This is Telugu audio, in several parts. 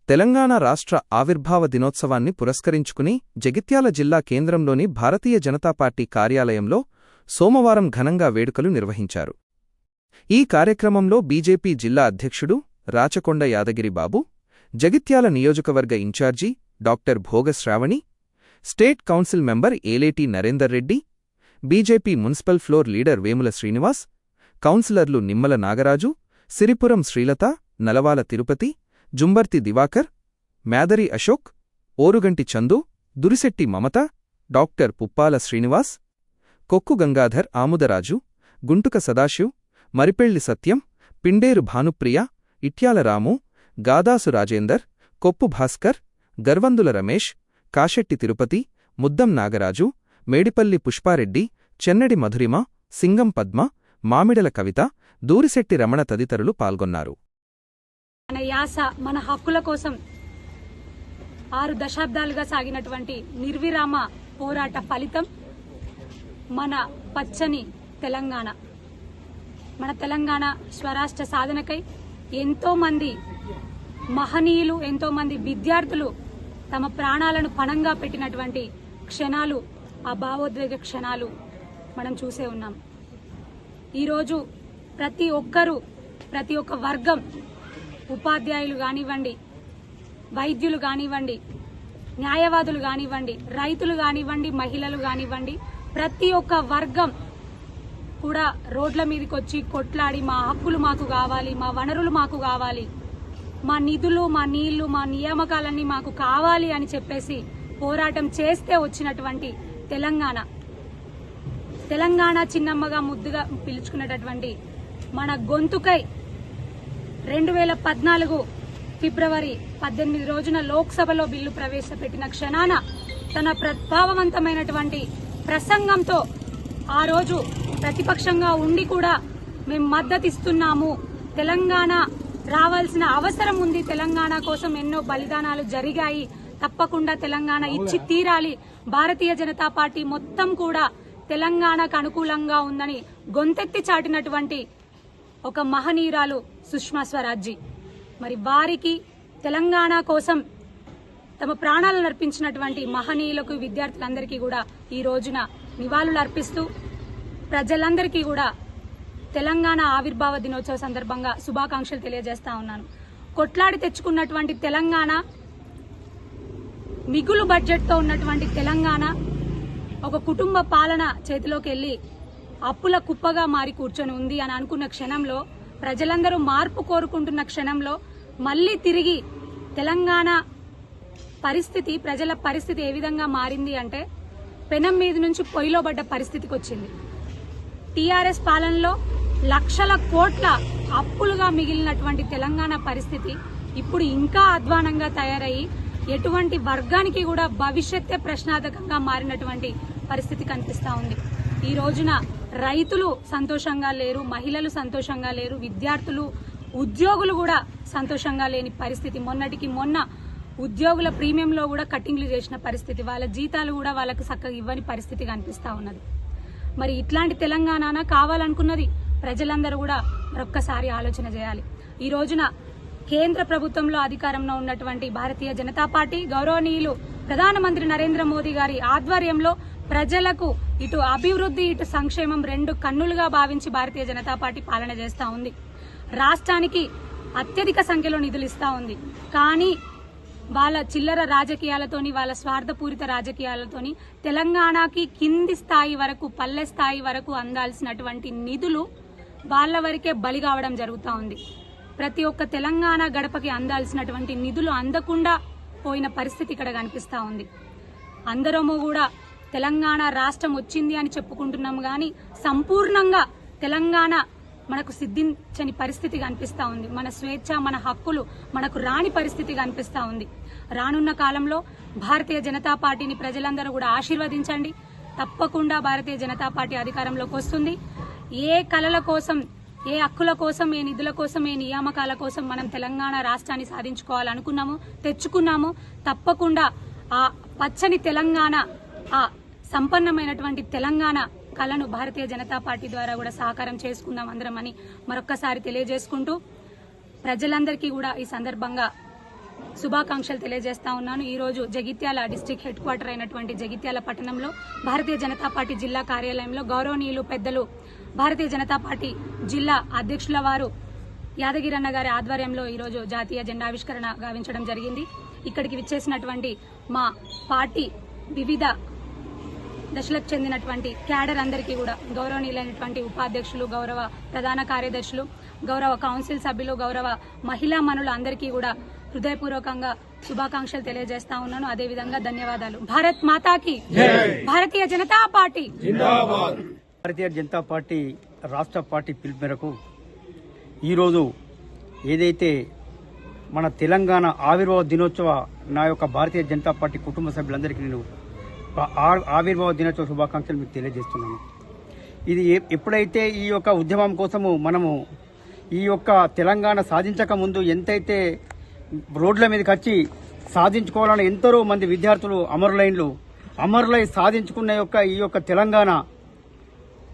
తెలంగాణ రాష్ట్ర ఆవిర్భావ దినోత్సవాన్ని పురస్కరించుకుని జగిత్యాల జిల్లా కేంద్రంలోని భారతీయ జనతా పార్టీ కార్యాలయంలో సోమవారం ఘనంగా వేడుకలు నిర్వహించారు. ఈ కార్యక్రమంలో బీజేపీ జిల్లా అధ్యక్షుడు రాచకొండ యాదగిరి బాబు, జగిత్యాల నియోజకవర్గ incharge doctor Bhoga Shravani, state council member Eleti Narender Reddy, BJP municipal floor leader Vemula Srinivas, కౌన్సిలర్లు నిమ్మల నాగరాజు, సిరిపురం శ్రీలత, నలవాల తిరుపతి, జుంబర్తి దివాకర్, మేదరి అశోక్, ఓరుగంటి చందు, దురిశెట్టి మమత, డాక్టర్ పుప్పాల శ్రీనివాస్, కొక్కు గంగాధర్ ఆముదరాజు, గుంటుక సదాశివ్, మరిపెళ్లి సత్యం, పిండేరు భానుప్రియ, ఇట్యాల రాము, గాదాసు రాజేందర్, కొప్పు భాస్కర్, గర్వందుల రమేష్, కాశెట్టి తిరుపతి, ముద్దం నాగరాజు, మేడిపల్లి పుష్పారెడ్డి, చెన్నడి మధురిమ, సింగం పద్మ, మామిడల కవిత, దూరిశెట్టి రమణ తదితరులు పాల్గొన్నారు. మన యాస, మన హక్కుల కోసం 6 దశాబ్దాలుగా సాగినటువంటి నిర్విరామ పోరాట ఫలితం మన పచ్చని తెలంగాణ. మన తెలంగాణ స్వరాష్ట్ర సాధనకై ఎంతోమంది మహనీయులు, ఎంతోమంది విద్యార్థులు తమ ప్రాణాలను పణంగా పెట్టినటువంటి క్షణాలు, ఆ భావోద్వేగ క్షణాలు మనం చూసే ఉన్నాం. ఈరోజు ప్రతి ఒక్క వర్గం, ఉపాధ్యాయులు కానివ్వండి, వైద్యులు కానివ్వండి, న్యాయవాదులు కానివ్వండి, రైతులు కానివ్వండి, మహిళలు కానివ్వండి, ప్రతి ఒక్క వర్గం కూడా రోడ్ల మీదకొచ్చి కొట్లాడి మా హక్కులు మాకు కావాలి, మా వనరులు మాకు కావాలి, మా నిధులు, మా నీళ్లు, మా నియామకాలన్నీ మాకు కావాలి అని చెప్పేసి పోరాటం చేస్తే వచ్చినటువంటి తెలంగాణ చిన్నమ్మగా ముద్దుగా పిలుచుకున్నటువంటి మన గొంతుకై 2014 ఫిబ్రవరి 18 రోజున లోక్సభలో బిల్లు ప్రవేశపెట్టిన క్షణాన తన ప్రభావవంతమైనటువంటి ప్రసంగంతో ఆ రోజు ప్రతిపక్షంగా ఉండి కూడా మేము మద్దతిస్తున్నాము, తెలంగాణ రావాల్సిన అవసరం ఉంది, తెలంగాణ కోసం ఎన్నో బలిదానాలు జరిగాయి, తప్పకుండా తెలంగాణ ఇచ్చి తీరాలి, భారతీయ జనతా పార్టీ మొత్తం కూడా తెలంగాణకు అనుకూలంగా ఉందని గొంతెత్తి చాటినటువంటి ఒక మహనీయురాలు సుష్మా స్వరాజ్జీ. మరి వారికి, తెలంగాణ కోసం తమ ప్రాణాలను అర్పించినటువంటి మహనీయులకు, విద్యార్థులందరికీ కూడా ఈ రోజున నివాళులు అర్పిస్తూ ప్రజలందరికీ కూడా తెలంగాణ ఆవిర్భావ దినోత్సవ సందర్భంగా శుభాకాంక్షలు తెలియజేస్తా ఉన్నాను. కొట్లాడి తెచ్చుకున్నటువంటి తెలంగాణ, మిగులు బడ్జెట్తో ఉన్నటువంటి తెలంగాణ ఒక కుటుంబ పాలన చేతిలోకి వెళ్లి అప్పుల కుప్పగా మారి కూర్చొని ఉంది అని అనుకున్న క్షణంలో, ప్రజలందరూ మార్పు కోరుకుంటున్న క్షణంలో మళ్లీ తిరిగి తెలంగాణ పరిస్థితి, ప్రజల పరిస్థితి ఏ విధంగా మారింది అంటే పెనం మీద నుంచి పొయ్యిలో పడ్డ పరిస్థితికి వచ్చింది. టీఆర్ఎస్ పాలనలో లక్షల కోట్ల అప్పులుగా మిగిలినటువంటి తెలంగాణ పరిస్థితి ఇప్పుడు ఇంకా అధ్వానంగా తయారయ్యి ఎటువంటి వర్గానికి కూడా భవిష్యత్తే ప్రశ్నార్థకంగా మారినటువంటి పరిస్థితి కనిపిస్తా ఉంది. ఈ రోజున రైతులు సంతోషంగా లేరు, మహిళలు సంతోషంగా లేరు, విద్యార్థులు, ఉద్యోగులు కూడా సంతోషంగా లేని పరిస్థితి. మొన్నటికి మొన్న ఉద్యోగుల ప్రీమియంలో కూడా కటింగ్లు చేసిన పరిస్థితి, వాళ్ళ జీతాలు కూడా వాళ్ళకు చక్కగా ఇవ్వని పరిస్థితి కనిపిస్తా ఉన్నది. మరి ఇట్లాంటి తెలంగాణ కావాలనుకున్నది ప్రజలందరూ కూడా మరొక్కసారి ఆలోచన చేయాలి. ఈ రోజున కేంద్ర ప్రభుత్వంలో అధికారంలో ఉన్నటువంటి భారతీయ జనతా పార్టీ, గౌరవనీయులు ప్రధానమంత్రి నరేంద్ర మోదీ గారి ఆధ్వర్యంలో ప్రజలకు ఇటు అభివృద్ధి, ఇటు సంక్షేమం 2 కన్నులుగా భావించి భారతీయ జనతా పార్టీ పాలన చేస్తా ఉంది. రాష్ట్రానికి అత్యధిక సంఖ్యలో నిధులు ఇస్తా ఉంది. కానీ వాళ్ళ చిల్లర రాజకీయాలతోని, వాళ్ళ స్వార్థపూరిత రాజకీయాలతోని తెలంగాణకి కింది స్థాయి వరకు, పల్లె స్థాయి వరకు అందాల్సినటువంటి నిధులు వాళ్ళ వరకే బలి కావడం జరుగుతూ ఉంది. ప్రతి ఒక్క తెలంగాణ గడపకి అందాల్సినటువంటి నిధులు అందకుండా పోయిన పరిస్థితి ఇక్కడ కనిపిస్తా ఉంది. అందరము కూడా తెలంగాణ రాష్ట్రం వచ్చింది అని చెప్పుకుంటున్నాము కానీ సంపూర్ణంగా తెలంగాణ మనకు సిద్ధించని పరిస్థితి కనిపిస్తా ఉంది. మన స్వేచ్ఛ, మన హక్కులు మనకు రాని పరిస్థితి కనిపిస్తా ఉంది. రానున్న కాలంలో భారతీయ జనతా పార్టీని ప్రజలందరూ కూడా ఆశీర్వదించండి. తప్పకుండా భారతీయ జనతా పార్టీ అధికారంలోకి వస్తుంది. ఏ కలల కోసం, ఏ హక్కుల కోసం, ఏ నిధుల కోసం, ఏ నియామకాల కోసం మనం తెలంగాణ రాష్ట్రాన్ని సాధించుకోవాలనుకున్నాము, తెచ్చుకున్నాము. తప్పకుండా ఆ పచ్చని తెలంగాణ, ఆ సంపన్నమైనటువంటి తెలంగాణ కళను భారతీయ జనతా పార్టీ ద్వారా కూడా సాకారం చేసుకుందాం అందరం అని మరొక్కసారి తెలియజేసుకుంటూ ప్రజలందరికీ కూడా ఈ సందర్భంగా శుభాకాంక్షలు తెలియజేస్తా ఉన్నాను. ఈ రోజు జగిత్యాల డిస్టిక్ హెడ్ క్వార్టర్ అయినటువంటి జగిత్యాల పట్టణంలో భారతీయ జనతా పార్టీ జిల్లా కార్యాలయంలో గౌరవనీయులు పెద్దలు భారతీయ జనతా పార్టీ జిల్లా అధ్యక్షుల వారు యాదగిరన్న గారి ఆధ్వర్యంలో ఈరోజు జాతీయ జెండావిష్కరణ గావించడం జరిగింది. ఇక్కడికి విచ్చేసినటువంటి మా పార్టీ వివిధ దశలకు చెందినటువంటి క్యాడర్ అందరికీ కూడా గౌరవనీయులైనటువంటి ఉపాధ్యక్షులు, గౌరవ ప్రధాన కార్యదర్శులు, గౌరవ కౌన్సిల్ సభ్యులు, గౌరవ మహిళా మనులు అందరికీ కూడా హృదయపూర్వకంగా శుభాకాంక్షలు తెలియజేస్తా ఉన్నాను. అదేవిధంగా ధన్యవాదాలు. భారత్ మాతాకి, భారతీయ జనతా పార్టీ జిందాబాద్. భారతీయ జనతా పార్టీ రాష్ట్ర పార్టీ పిలుపు మేరకు ఈరోజు ఏదైతే మన తెలంగాణ ఆవిర్భావ దినోత్సవ నా యొక్క భారతీయ జనతా పార్టీ కుటుంబ సభ్యులందరికీ నేను ఆవిర్భావ దినోత్సవ శుభాకాంక్షలు మీకు తెలియజేస్తున్నాను. ఇది ఎప్పుడైతే ఈ యొక్క ఉద్యమం కోసము మనము ఈ యొక్క తెలంగాణ సాధించక ముందు ఎంతైతే రోడ్ల మీదకి వచ్చి సాధించుకోవాలని ఎంతో మంది విద్యార్థులు అమరులై సాధించుకున్న ఈ యొక్క తెలంగాణ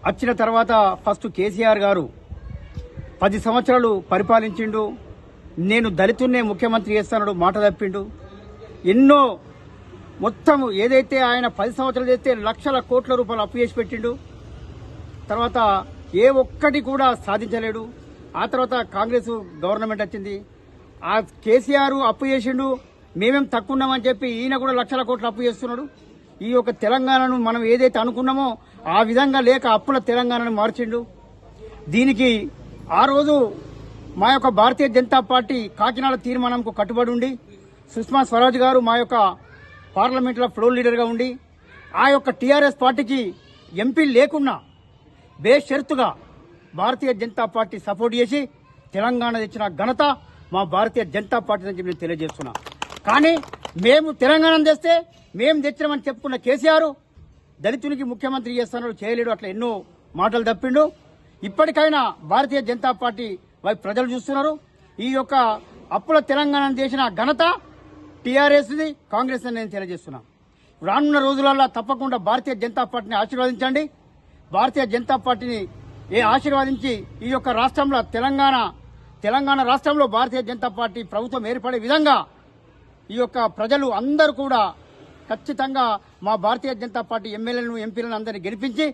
వచ్చిన తర్వాత ఫస్ట్ కేసీఆర్ గారు 10 సంవత్సరాలు పరిపాలించిండు. నేను దళితున్నే ముఖ్యమంత్రి చేస్తానడు మాట తప్పిండు. ఎన్నో మొత్తం ఏదైతే ఆయన 10 సంవత్సరాలు చేస్తే లక్షల కోట్ల రూపాయలు అప్పు చేసి పెట్టిండు. తర్వాత ఏ ఒక్కటి కూడా సాధించలేడు. ఆ తర్వాత కాంగ్రెస్ గవర్నమెంట్ వచ్చింది. ఆ కేసీఆర్ అప్పు చేసిండు, మేమేం తక్కువ ఉన్నామని చెప్పి ఈయన కూడా లక్షల కోట్ల అప్పు చేస్తున్నాడు. ఈ యొక్క తెలంగాణను మనం ఏదైతే అనుకున్నామో ఆ విధంగా లేక అప్పుల తెలంగాణను మార్చిండు. దీనికి ఆ రోజు మా యొక్క భారతీయ జనతా పార్టీ కాకినాడ తీర్మానంకు కట్టుబడి ఉండి సుష్మా స్వరాజ్ గారు మా యొక్క పార్లమెంట్లో ఫ్లోర్ లీడర్గా ఉండి ఆ యొక్క టీఆర్ఎస్ పార్టీకి ఎంపీ లేకున్నా బేషరతుగా భారతీయ జనతా పార్టీ సపోర్ట్ చేసి తెలంగాణ తెచ్చిన ఘనత మా భారతీయ జనతా పార్టీ నుంచి నేను తెలియజేస్తున్నా. కానీ మేము తెలంగాణ తెస్తే మేము తెచ్చినామని చెప్పుకున్న కేసీఆర్ దళితునికి ముఖ్యమంత్రి చేస్తున్నాడు, చేయలేడు, అట్లా ఎన్నో మాటలు తప్పిండు. ఇప్పటికైనా భారతీయ జనతా పార్టీ వైపు ప్రజలు చూస్తున్నారు. ఈ యొక్క అప్పుల తెలంగాణ చేసిన ఘనత టీఆర్ఎస్ది, కాంగ్రెస్ అని నేను తెలియజేస్తున్నా. రానున్న రోజులలో తప్పకుండా భారతీయ జనతా పార్టీని ఆశీర్వదించండి. భారతీయ జనతా పార్టీని ఆశీర్వదించి ఈ యొక్క రాష్ట్రంలో తెలంగాణ రాష్ట్రంలో భారతీయ జనతా పార్టీ ప్రభుత్వం ఏర్పడే విధంగా ఈ యొక్క ప్రజలు అందరూ కూడా ఖచ్చితంగా మా భారతీయ జనతా పార్టీ ఎమ్మెల్యేలను, ఎంపీలను అందరినీ గెలిపించి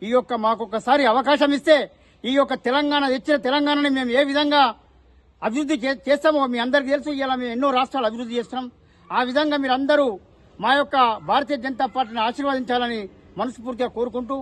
ఈ యొక్క మాకొకసారి అవకాశం ఇస్తే ఈ యొక్క తెలంగాణ తెచ్చిన తెలంగాణని మేము ఏ విధంగా అభివృద్ధి చేస్తామో మీ అందరికీ తెలుసు. ఇలా మేము ఎన్నో రాష్ట్రాలు అభివృద్ధి చేస్తున్నాం. ఆ విధంగా మీరందరూ మా యొక్క భారతీయ జనతా పార్టీని ఆశీర్వదించాలని మనస్ఫూర్తిగా కోరుకుంటూ